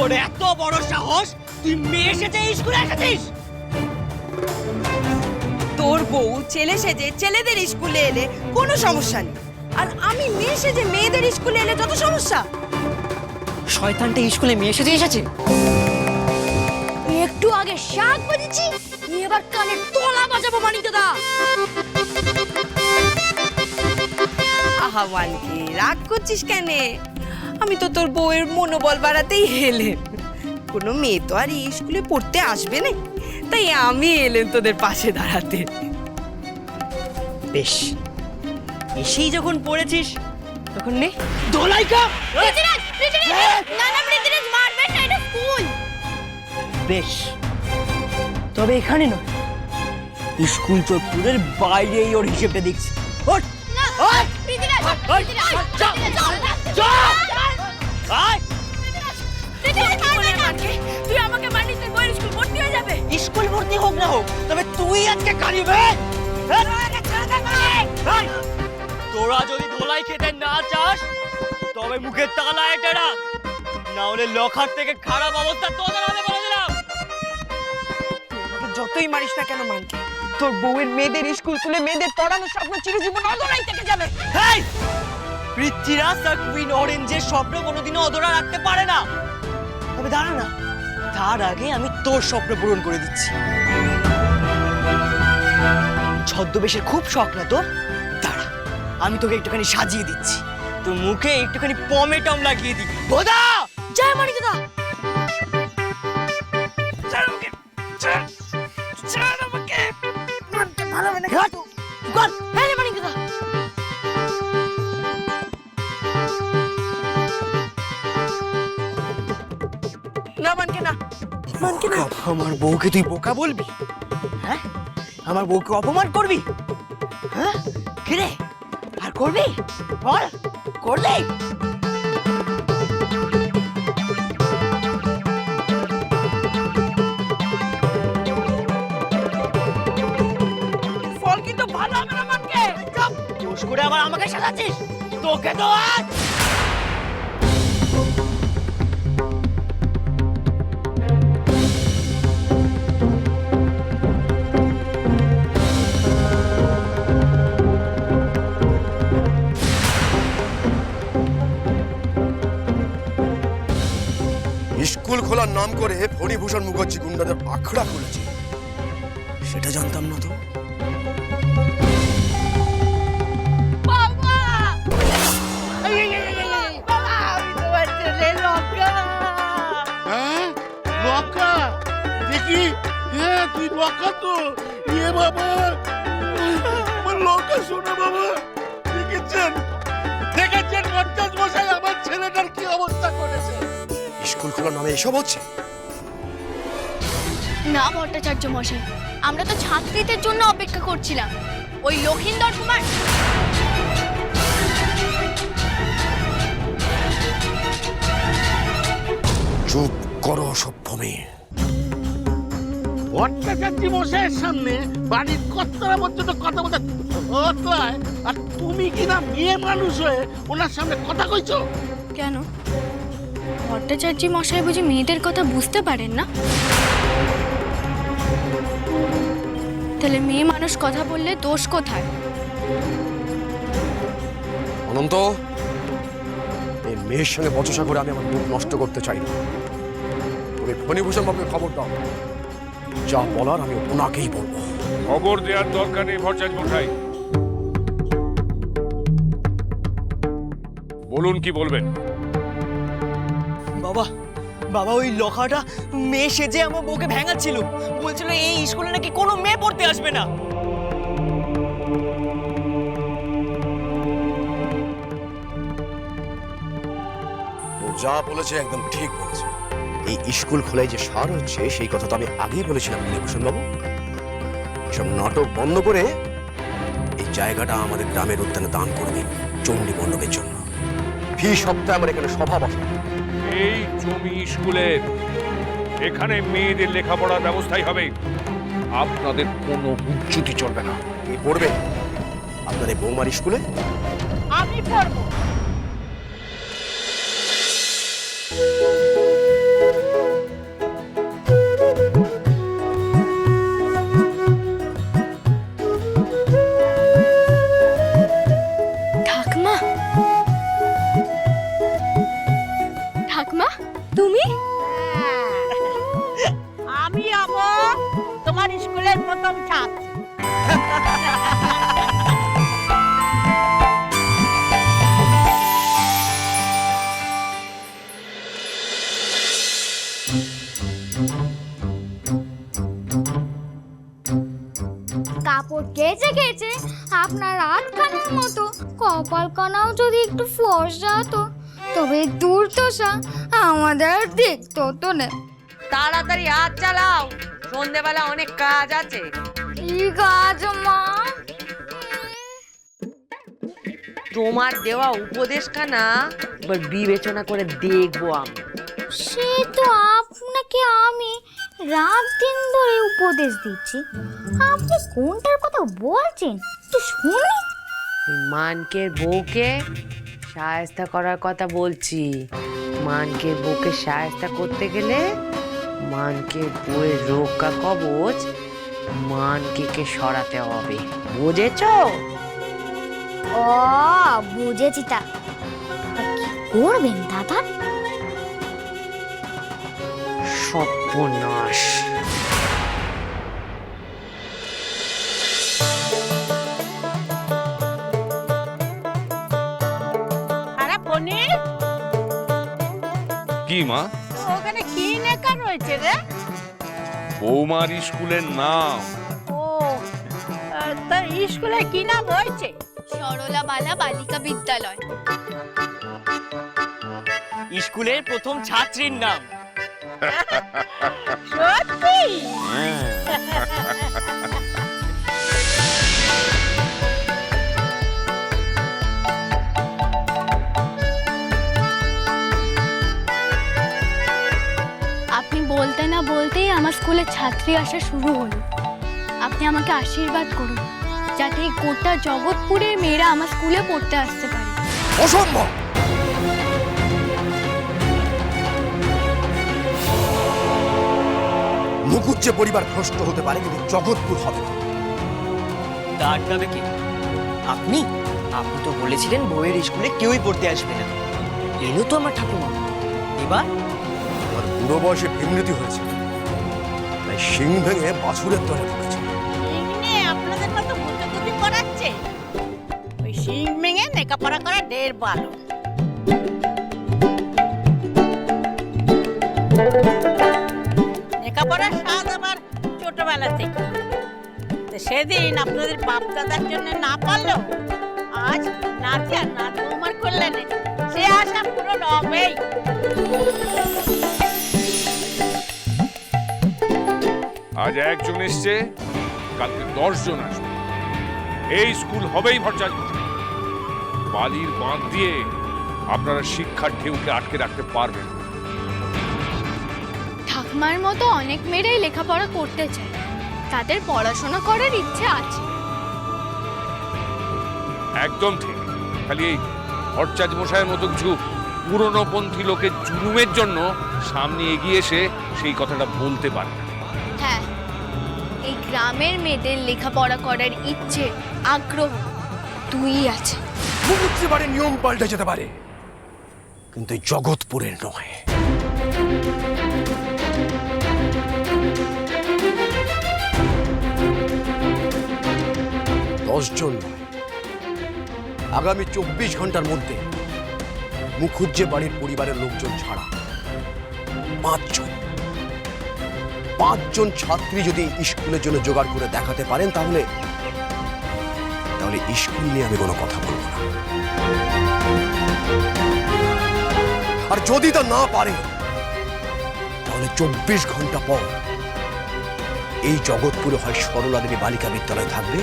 তোর এত বড় সাহস, তুই মেয়ে সেজে স্কুলে এসেছিস? তোর বউ ছেলে সেজে ছেলেদের স্কুলে এলে কোনো সমস্যা নেই, আর আমি মেয়ে সেজে মেয়েদের স্কুলে এলে যত সমস্যা। শয়তানটা স্কুলে মেয়ে সেজে এসেছে। একটু আগে শাক বাজেছি, এবার কানে তোলা বাজাবো মানিক দাদা। আহা মানকে, রাগ করছিস কেন? আমি তো তোর বউয়ের মনোবল বাড়াতেই এলেন। কোনো মেয়ে তো আর এই স্কুলে পড়তে আসবে না, তাই আমি এলেন তোদের পাশে দাঁড়াতে। বেশ, এসেই যখন পড়েছিস তখন নে দোলাই কা। পৃথিরাজ, পৃথিরাজ, না না পৃথিরাজ, মারবেন না, এটা স্কুল। বেশ, তবে এখানে নয়, স্কুল চত্বরের বাইরেই ওর হিসেবটা দেখছি। ওঠ, না, ওঠ, পৃথিরাজ, ওঠ, পৃথিরাজ, চল, চল, চল, আয়। পৃথিরাজ, মারবেন না। তুই আমাকে মানিস, তোর বউয়ের স্কুল ভর্তি হয়ে যাবে। স্কুল ভর্তি হোক না হোক, তবে তুই আজকে কারিবে। তোরা যদি ধোলাই খেতে না চাস, তবে মুখে তালা এটা রাখ, না হলে লখার থেকে খারাপ অবস্থা তোদের হবে বলে দিলাম। যতই মারিস না কেন মানকে, তোর বউয়ের মেয়েদের স্কুল খুলে মেয়েদের পড়ানোর স্বপ্ন চিরজীবন অধরাই থেকে যাবে। হেই, পৃথ্বীরাজ আর কুইন অরেঞ্জের স্বপ্ন কোনোদিনও অধরা রাখতে পারে না। তবে দাঁড়া না, তার আগে আমি তোর স্বপ্ন পূরণ করে দিচ্ছি। ছদ্মবেশের খুব শখ না তোর? দাঁড়া, আমি তোকে একটুখানি সাজিয়ে দিচ্ছি, তোর মুখে একটুখানি পমেটম লাগিয়ে দিই। বোধা জয় মানিক দাদা। হ্যাঁ রে মানিক দাদা। না মানকে, না মানকে, না। আমার বউকে তুই বোকা বলবি? হ্যাঁ, আমার বউকে অপমান করবি? হ্যাঁ, কিরে আর করবি? বল, করলি? ফল কিন্তু ভালো হবে না মানকে। চুপ, জোশ করে আবার আমাকে সাজাচ্ছিস? তোকে তো আজ স্কুল খোলার নাম করে ফণিভূষণ মুখার্জি গুন্ডাদের আখড়া খুলেছে, সেটা জানতাম না তো। বাবা, বাবা, আমি তোমার ছেলে লঙ্কা। হ্যাঁ লঙ্কা দেখি। হ্যাঁ তুই লঙ্কা তো। ইয়ে বাবা, আমার লঙ্কা শোনো বাবা। দেখেছেন, দেখেছেন পঞ্চাশ মশাই আমার ছেলেটার কি অবস্থা করেছে। স্কুল খোলার নামে এসব হচ্ছে? না ভট্টাচার্য মশাই, আমরা তো ছাত্রীদের জন্য অপেক্ষা করছিলাম। ওই লক্ষিন্দর কুমার চুপ করো অসভ্য মেয়ে। ভট্টাচার্য মশাইয়ের সামনে বাড়ির কর্তারা পর্যন্ত কথা বলতে হতলায়, আর তুমি কিনা মেয়ে মানুষ হয়ে ওনার সামনে কথা কইছো? কেন? ভট্টাচার্য মশাই বুঝি মেয়েদের কথা বুঝতে পারেন না? তাহলে মেয়ে মানুষ কথা বললে দোষ কোথায়? অনন্ত, এই মেয়ের সঙ্গে বচসা করে আমি আমার মুখ নষ্ট করতে চাই না। তুমি ফণিভূষণ বাবুকে খবর দাও, যা বলার আমি ওনাকেই বলবো। খবর দেওয়ার দরকার নেই ভট্টাচার্য মশাই। বলুন কি বলবেন? বাবা, বাবা ওই লখাটা মেয়ে সেজে আমার বউকে ভেঙাচ্ছিল, বলছিল এই স্কুলে নাকি কোনো মেয়ে পড়তে আসবে না। ও যা বলেছে একদম ঠিক বলেছে। এই স্কুল খোলাই যে সার হচ্ছে সেই কথা তো আমি আগেই বলেছিলাম ফণিভূষণ বাবু। সব নাটক বন্ধ করে এই জায়গাটা আমাদের গ্রামের উদ্যানে দান করে দিন চণ্ডী মণ্ডপের জন্য। ফি সপ্তাহে আমার এখানে সভা বসে। এই জমি স্কুলের, এখানে মেয়েদের লেখাপড়ার ব্যবস্থাই হবে। আপনাদের কোনো উচ্চতি চলবে না। কি পড়বে আপনার এই বৌমার স্কুলে? আমি পড়বো। ঠাকমা তুমি? আমি হব তোমার স্কুলের প্রথম ছাত্র। কাপড় কেচে কেচে আপনার আটখানার মতো কপাল কানাও যদি একটু ফর্সা হতো তবে দুর্দশা আমাদের আর দেখতো তো না। তাড়াতাড়ি হাত চালাও, সন্ধেবেলা অনেক কাজ আছে। কি কাজ মা? তোমার দেওয়া উপদেশখানা এবার বিবেচনা করে দেখবো আমি। সে তো আপনাকে আমি রাত দিন ধরে উপদেশ দিচ্ছি, আপনি কোনটার কথা বলছেন একটু শুনি। ওই মানকের বউকে শায়েস্তা করার কথা বলছি। মানকের বউকে শায়েস্তা করতে গেলে মানকের বউয়ের রক্ষা কবচ মানকে সরাতে হবে, বুঝেছো? ও বুঝেছি। তা কি করবেন দাদা? সর্বনাশ। আরে পনির, কি মা? ওখানে কি লেখা রয়েছে রে? বৌমার স্কুলের নাম। ও তার স্কুলে কি নাম হয়েছে? সরলা বালা বালিকা বিদ্যালয়। স্কুলের প্রথম ছাত্রীর নাম। সত্যি? আপনি বলতে না বলতেই আমার স্কুলে ছাত্রী আসা শুরু হলো। আপনি আমাকে আশীর্বাদ করুন যাতে এই গোটা জগৎপুরের মেয়েরা আমার স্কুলে পড়তে আসতে পারে। অসম্ভব। মুকুজ্জে পরিবার ভ্রষ্ট হতে পারে কিন্তু জগৎপুর হবে না। তা আটকাবে কি? আপনি আপনি তো বলেছিলেন বউয়ের স্কুলে কেউই পড়তে আসবে না। এলো তো আমার ঠাকুমা। এবার আমার বুড়ো বয়সে বিমৃতি হয়েছে, তাই শিং ভেঙে বাছুরের তলে ঢুকেছে। এখানে আপনাদের মতো বুদ্ধি করাচ্ছে। ওই শিং ভেঙে লেখাপড়া করা ঢের ভালো। লেখাপড়ার স্বাদ আমার ছোটবেলা থেকে। তো সেদিন আপনাদের বাপ দাদার জন্য না পারলো, আজ নাতি আর নাত বৌমার কল্যাণে সে আশা পূরণ হবেই। আজ একজন এসছে, কালকে 10 জন আসবে। এই স্কুল হবেই ভরচাজ মশাই। বালির বাঁধ দিয়ে আপনারা শিক্ষার ঢেউকে আটকে রাখতে পারবেন না। ঠাকুমার মতো অনেক মেয়েরাই লেখাপড়া করতে চায়, তাদের পড়াশোনা করার ইচ্ছে আছে। একদম ঠিক। খালি এই ভরচাজ মশাইয়ের মতো কিছু পুরনো পন্থী লোকের জুলুমের জন্য সামনে এগিয়ে এসে সেই কথাটা বলতে পারে না। হ্যাঁ, এই গ্রামের মেয়েদের লেখাপড়া করার ইচ্ছে, আগ্রহ দুই আছে। মুকুজ্জে বাড়ির নিয়ম পাল্টে যেতে পারে, কিন্তু এই জগৎপুরের নয়। দশজন নয়, আগামী 24 ঘন্টার মধ্যে মুকুজ্জে বাড়ির পরিবারের লোকজন ছাড়া 5 জন ছাত্রী যদি স্কুলের জন্য জোগাড় করে দেখাতে পারেন তাহলে স্কুল নিয়ে আমি কোনো কথা বলবো না। আর যদি তা না পারে তাহলে 24 ঘন্টা পর এই জগৎপুরে হয় সরলা দেবী বালিকা বিদ্যালয় থাকবে,